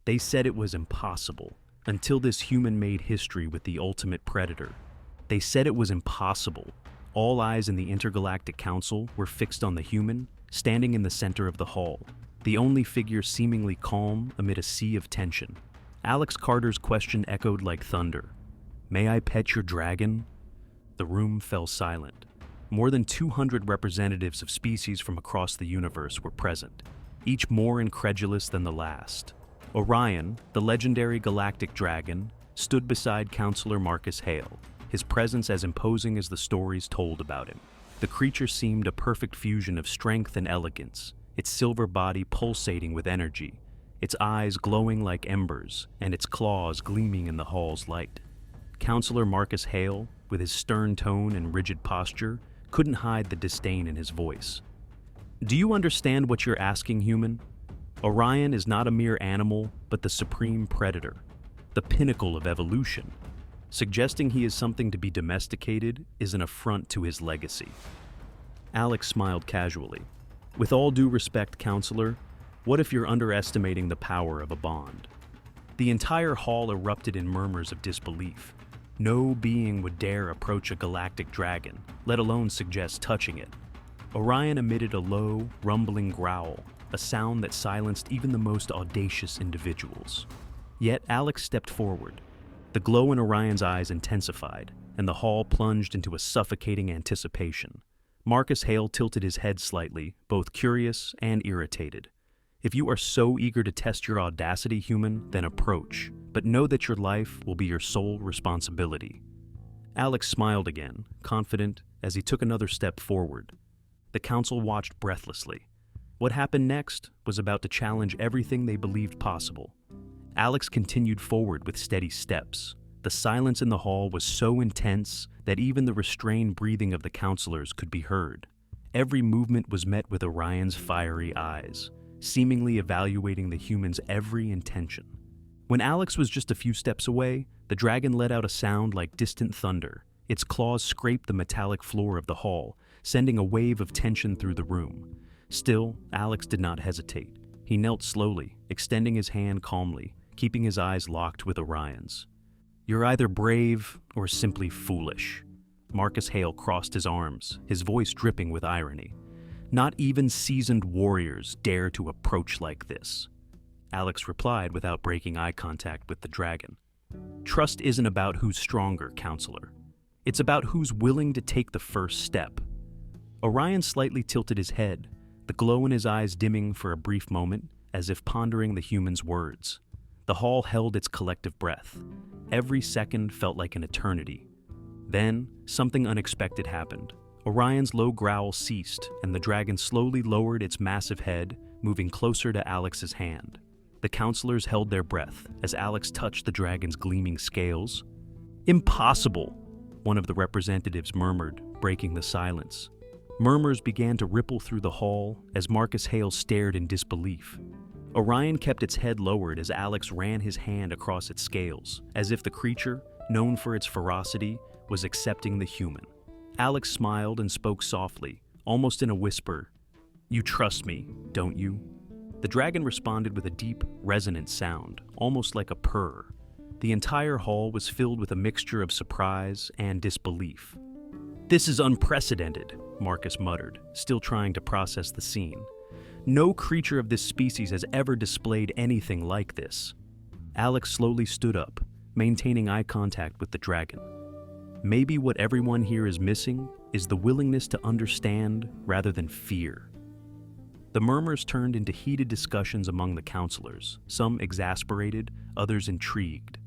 They said it was impossible, until this human made history with the ultimate predator. They said it was impossible. All eyes in the Intergalactic Council were fixed on the human, standing in the center of the hall, the only figure seemingly calm amid a sea of tension. Alex Carter's question echoed like thunder. "May I pet your dragon?" The room fell silent. More than 200 representatives of species from across the universe were present, each more incredulous than the last. Orion, the legendary galactic dragon, stood beside Counselor Marcus Hale, his presence as imposing as the stories told about him. The creature seemed a perfect fusion of strength and elegance, its silver body pulsating with energy, its eyes glowing like embers, and its claws gleaming in the hall's light. Counselor Marcus Hale, with his stern tone and rigid posture, couldn't hide the disdain in his voice. "Do you understand what you're asking, human? Orion is not a mere animal, but the supreme predator, the pinnacle of evolution. Suggesting he is something to be domesticated is an affront to his legacy." Alex smiled casually. "With all due respect, Counselor, what if you're underestimating the power of a bond?" The entire hall erupted in murmurs of disbelief. No being would dare approach a galactic dragon, let alone suggest touching it. Orion emitted a low, rumbling growl, a sound that silenced even the most audacious individuals. Yet Alex stepped forward. The glow in Orion's eyes intensified, and the hall plunged into a suffocating anticipation. Marcus Hale tilted his head slightly, both curious and irritated. "If you are so eager to test your audacity, human, then approach, but know that your life will be your sole responsibility." Alex smiled again, confident, as he took another step forward. The council watched breathlessly. What happened next was about to challenge everything they believed possible. Alex continued forward with steady steps. The silence in the hall was so intense that even the restrained breathing of the counselors could be heard. Every movement was met with Orion's fiery eyes, seemingly evaluating the human's every intention. When Alex was just a few steps away, the dragon let out a sound like distant thunder. Its claws scraped the metallic floor of the hall, sending a wave of tension through the room. Still, Alex did not hesitate. He knelt slowly, extending his hand calmly, keeping his eyes locked with Orion's. "You're either brave or simply foolish." Marcus Hale crossed his arms, his voice dripping with irony. "Not even seasoned warriors dare to approach like this." Alex replied without breaking eye contact with the dragon. "Trust isn't about who's stronger, Counselor. It's about who's willing to take the first step." Orion slightly tilted his head, the glow in his eyes dimming for a brief moment, as if pondering the human's words. The hall held its collective breath. Every second felt like an eternity. Then, something unexpected happened. Orion's low growl ceased, and the dragon slowly lowered its massive head, moving closer to Alex's hand. The counselors held their breath as Alex touched the dragon's gleaming scales. "Impossible!" one of the representatives murmured, breaking the silence. Murmurs began to ripple through the hall as Marcus Hale stared in disbelief. Orion kept its head lowered as Alex ran his hand across its scales, as if the creature, known for its ferocity, was accepting the human. Alex smiled and spoke softly, almost in a whisper. "You trust me, don't you?" The dragon responded with a deep, resonant sound, almost like a purr. The entire hall was filled with a mixture of surprise and disbelief. "This is unprecedented," Marcus muttered, still trying to process the scene. "No creature of this species has ever displayed anything like this." Alex slowly stood up, maintaining eye contact with the dragon. Maybe what everyone here is missing is the willingness to understand rather than fear. The murmurs turned into heated discussions among the counselors, some exasperated, others intrigued.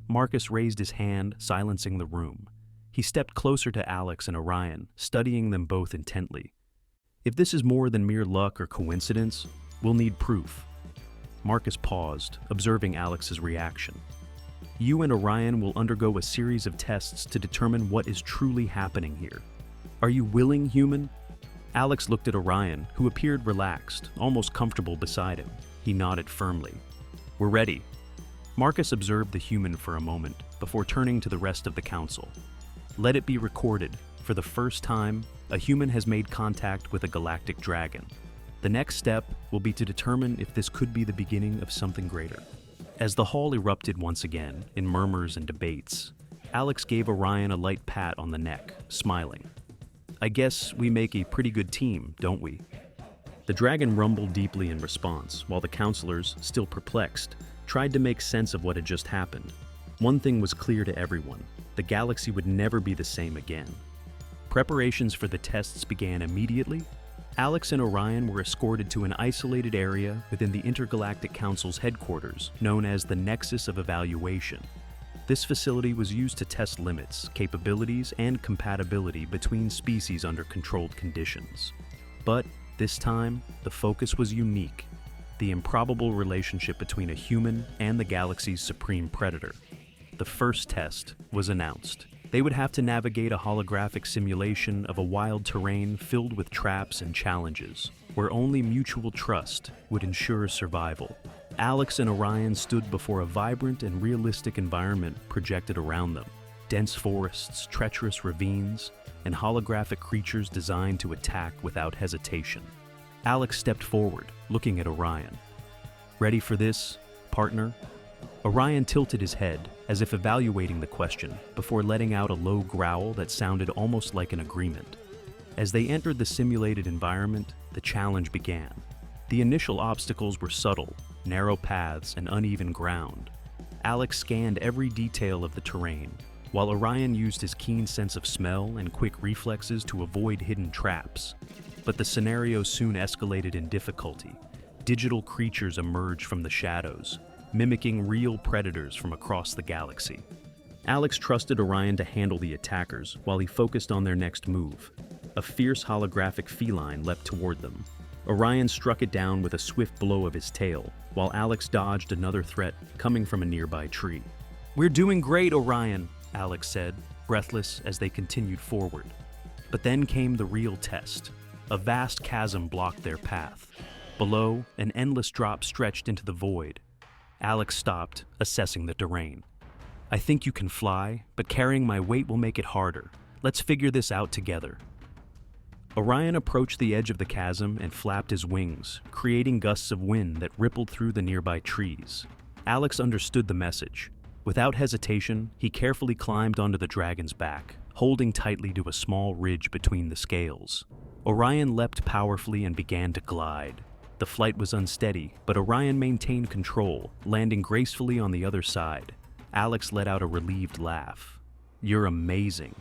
Marcus raised his hand, silencing the room. He stepped closer to Alex and Orion, studying them both intently. "If this is more than mere luck or coincidence, we'll need proof." Marcus paused, observing Alex's reaction. "You and Orion will undergo a series of tests to determine what is truly happening here. Are you willing, human?" Alex looked at Orion, who appeared relaxed, almost comfortable beside him. He nodded firmly. "We're ready." Marcus observed the human for a moment, before turning to the rest of the council. "Let it be recorded. For the first time, a human has made contact with a galactic dragon. The next step will be to determine if this could be the beginning of something greater." As the hall erupted once again, in murmurs and debates, Alex gave Orion a light pat on the neck, smiling. "I guess we make a pretty good team, don't we?" The dragon rumbled deeply in response, while the counselors, still perplexed, tried to make sense of what had just happened. One thing was clear to everyone: the galaxy would never be the same again. Preparations for the tests began immediately. Alex and Orion were escorted to an isolated area within the Intergalactic Council's headquarters, known as the Nexus of Evaluation. This facility was used to test limits, capabilities, and compatibility between species under controlled conditions. But this time, the focus was unique: the improbable relationship between a human and the galaxy's supreme predator. The first test was announced. They would have to navigate a holographic simulation of a wild terrain filled with traps and challenges, where only mutual trust would ensure survival. Alex and Orion stood before a vibrant and realistic environment projected around them: dense forests, treacherous ravines, and holographic creatures designed to attack without hesitation. Alex stepped forward, looking at Orion. "Ready for this, partner?" Orion tilted his head, as if evaluating the question, before letting out a low growl that sounded almost like an agreement. As they entered the simulated environment, the challenge began. The initial obstacles were subtle: narrow paths and uneven ground. Alex scanned every detail of the terrain, while Orion used his keen sense of smell and quick reflexes to avoid hidden traps. But the scenario soon escalated in difficulty. Digital creatures emerged from the shadows, mimicking real predators from across the galaxy. Alex trusted Orion to handle the attackers while he focused on their next move. A fierce holographic feline leapt toward them. Orion struck it down with a swift blow of his tail, while Alex dodged another threat coming from a nearby tree. "We're doing great, Orion," Alex said, breathless as they continued forward. But then came the real test. A vast chasm blocked their path. Below, an endless drop stretched into the void. Alex stopped, assessing the terrain. "I think you can fly, but carrying my weight will make it harder. Let's figure this out together." Orion approached the edge of the chasm and flapped his wings, creating gusts of wind that rippled through the nearby trees. Alex understood the message. Without hesitation, he carefully climbed onto the dragon's back, holding tightly to a small ridge between the scales. Orion leapt powerfully and began to glide. The flight was unsteady, but Orion maintained control, landing gracefully on the other side. Alex let out a relieved laugh. "You're amazing."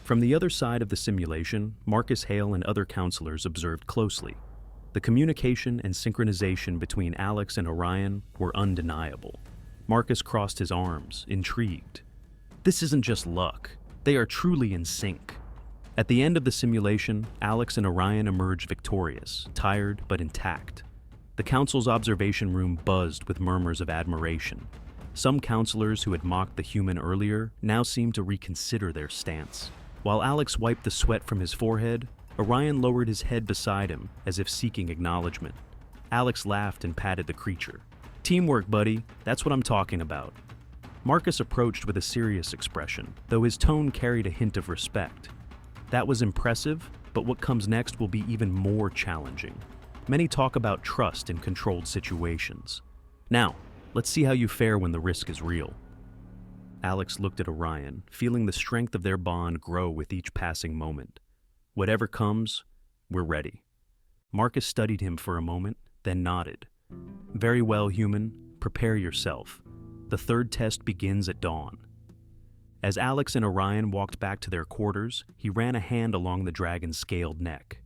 From the other side of the simulation, Marcus Hale and other counselors observed closely. The communication and synchronization between Alex and Orion were undeniable. Marcus crossed his arms, intrigued. "This isn't just luck. They are truly in sync." At the end of the simulation, Alex and Orion emerged victorious, tired but intact. The council's observation room buzzed with murmurs of admiration. Some counselors who had mocked the human earlier now seemed to reconsider their stance. While Alex wiped the sweat from his forehead, Orion lowered his head beside him, as if seeking acknowledgement. Alex laughed and patted the creature. "Teamwork, buddy. That's what I'm talking about." Marcus approached with a serious expression, though his tone carried a hint of respect. That was impressive, but what comes next will be even more challenging. Many talk about trust in controlled situations. Now, let's see how you fare when the risk is real. Alex looked at Orion, feeling the strength of their bond grow with each passing moment. "Whatever comes, we're ready." Marcus studied him for a moment, then nodded. "Very well, human. Prepare yourself. The third test begins at dawn." As Alex and Orion walked back to their quarters, he ran a hand along the dragon's scaled neck.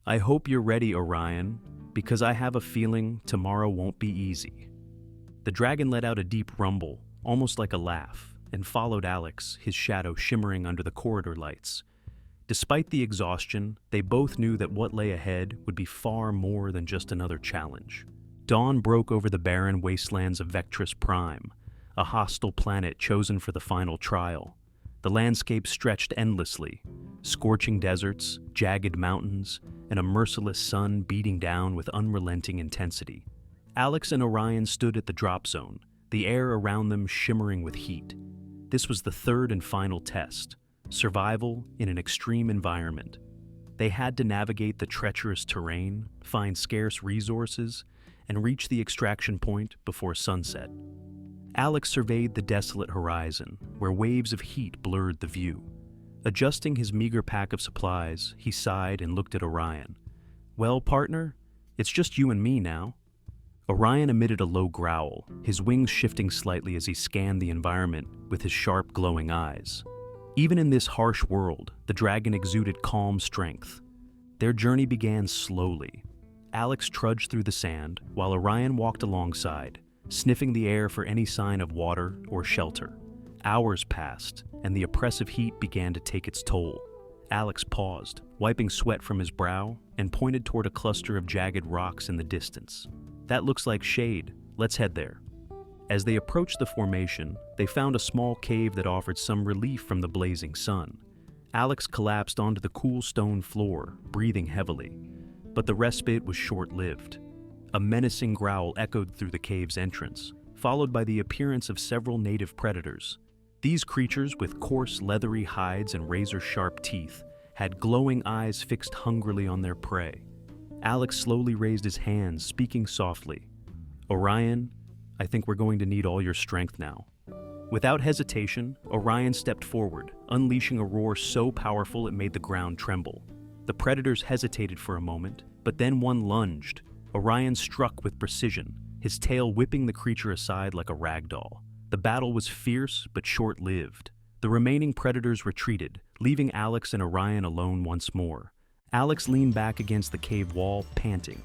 "I hope you're ready, Orion, because I have a feeling tomorrow won't be easy." The dragon let out a deep rumble, almost like a laugh, and followed Alex, his shadow shimmering under the corridor lights. Despite the exhaustion, they both knew that what lay ahead would be far more than just another challenge. Dawn broke over the barren wastelands of Vectrus Prime, a hostile planet chosen for the final trial. The landscape stretched endlessly: scorching deserts, jagged mountains, and a merciless sun beating down with unrelenting intensity. Alex and Orion stood at the drop zone, the air around them shimmering with heat. This was the third and final test: survival in an extreme environment. They had to navigate the treacherous terrain, find scarce resources, and reached the extraction point before sunset. Alex surveyed the desolate horizon, where waves of heat blurred the view. Adjusting his meager pack of supplies, he sighed and looked at Orion. "Well, partner, it's just you and me now." Orion emitted a low growl, his wings shifting slightly as he scanned the environment with his sharp, glowing eyes. Even in this harsh world, the dragon exuded calm strength. Their journey began slowly. Alex trudged through the sand, while Orion walked alongside, sniffing the air for any sign of water or shelter. Hours passed, and the oppressive heat began to take its toll. Alex paused, wiping sweat from his brow, and pointed toward a cluster of jagged rocks in the distance. "That looks like shade. Let's head there." As they approached the formation, they found a small cave that offered some relief from the blazing sun. Alex collapsed onto the cool stone floor, breathing heavily. But the respite was short-lived. A menacing growl echoed through the cave's entrance, followed by the appearance of several native predators. These creatures, with coarse, leathery hides and razor-sharp teeth, had glowing eyes fixed hungrily on their prey. Alex slowly raised his hands, speaking softly. "Orion, I think we're going to need all your strength now." Without hesitation, Orion stepped forward, unleashing a roar so powerful it made the ground tremble. The predators hesitated for a moment, but then one lunged. Orion struck with precision, his tail whipping the creature aside like a rag doll. The battle was fierce but short-lived. The remaining predators retreated, leaving Alex and Orion alone once more. Alex leaned back against the cave wall, panting.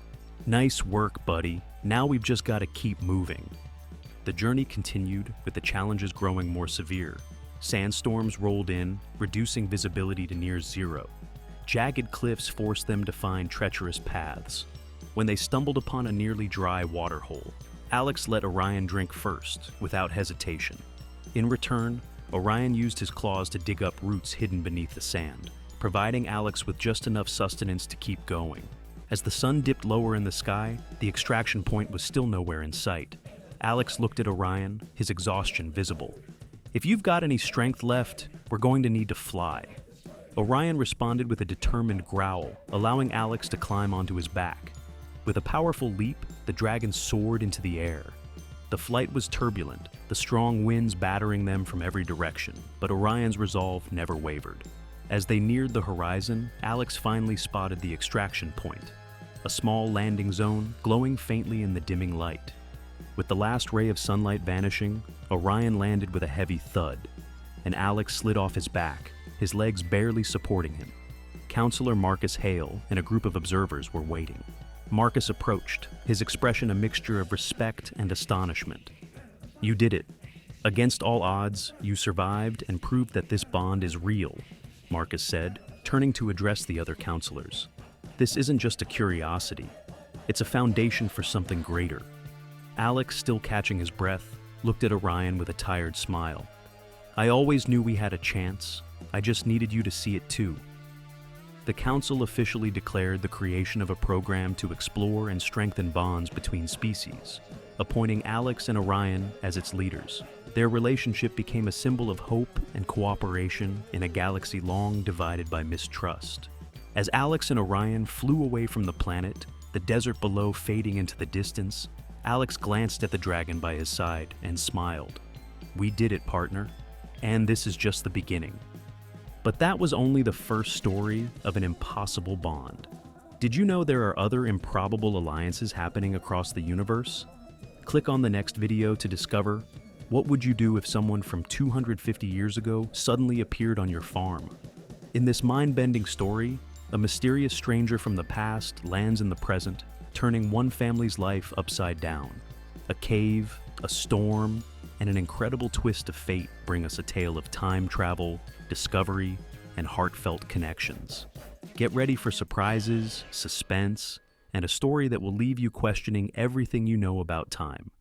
"Nice work, buddy. Now we've just got to keep moving." The journey continued, with the challenges growing more severe. Sandstorms rolled in, reducing visibility to near zero. Jagged cliffs forced them to find treacherous paths. When they stumbled upon a nearly dry waterhole, Alex let Orion drink first, without hesitation. In return, Orion used his claws to dig up roots hidden beneath the sand, providing Alex with just enough sustenance to keep going. As the sun dipped lower in the sky, the extraction point was still nowhere in sight. Alex looked at Orion, his exhaustion visible. "If you've got any strength left, we're going to need to fly." Orion responded with a determined growl, allowing Alex to climb onto his back. With a powerful leap, the dragon soared into the air. The flight was turbulent, the strong winds battering them from every direction, but Orion's resolve never wavered. As they neared the horizon, Alex finally spotted the extraction point, a small landing zone glowing faintly in the dimming light. With the last ray of sunlight vanishing, Orion landed with a heavy thud, and Alex slid off his back, his legs barely supporting him. Counselor Marcus Hale and a group of observers were waiting. Marcus approached, his expression a mixture of respect and astonishment. "You did it. Against all odds, you survived and proved that this bond is real," Marcus said, turning to address the other counselors. "This isn't just a curiosity. It's a foundation for something greater." Alex, still catching his breath, looked at Orion with a tired smile. "I always knew we had a chance. I just needed you to see it too." The council officially declared the creation of a program to explore and strengthen bonds between species, appointing Alex and Orion as its leaders. Their relationship became a symbol of hope and cooperation in a galaxy long divided by mistrust. As Alex and Orion flew away from the planet, the desert below fading into the distance, Alex glanced at the dragon by his side and smiled. "We did it, partner. And this is just the beginning." But that was only the first story of an impossible bond. Did you know there are other improbable alliances happening across the universe? Click on the next video to discover what would you do if someone from 250 years ago suddenly appeared on your farm. In this mind-bending story, a mysterious stranger from the past lands in the present, turning one family's life upside down. A cave, a storm, and an incredible twist of fate bring us a tale of time travel, discovery, and heartfelt connections. Get ready for surprises, suspense, and a story that will leave you questioning everything you know about time.